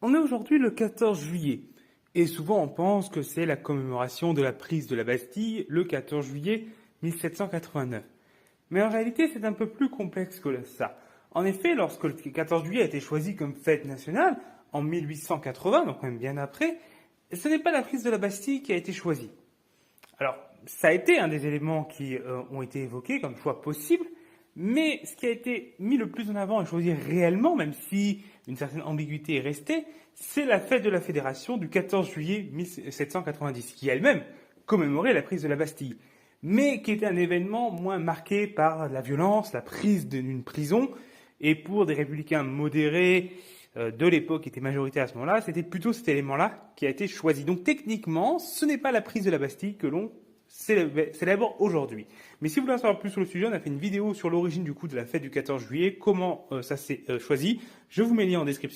On est aujourd'hui le 14 juillet, et souvent on pense que c'est la commémoration de la prise de la Bastille le 14 juillet 1789. Mais en réalité, c'est un peu plus complexe que ça. En effet, lorsque le 14 juillet a été choisi comme fête nationale, en 1880, donc même bien après, ce n'est pas la prise de la Bastille qui a été choisie. Alors, ça a été un des éléments qui ont été évoqués comme choix possible, mais ce qui a été mis le plus en avant et choisi réellement, même si une certaine ambiguïté est restée, c'est la fête de la Fédération du 14 juillet 1790, qui elle-même commémorait la prise de la Bastille, mais qui était un événement moins marqué par la violence, la prise d'une prison, et pour des républicains modérés de l'époque qui étaient majoritaires à ce moment-là, c'était plutôt cet élément-là qui a été choisi. Donc techniquement, ce n'est pas la prise de la Bastille que l'on célèbre aujourd'hui. Mais si vous voulez en savoir plus sur le sujet, on a fait une vidéo sur l'origine du coup de la fête du 14 juillet, comment ça s'est choisi. Je vous mets le lien en description.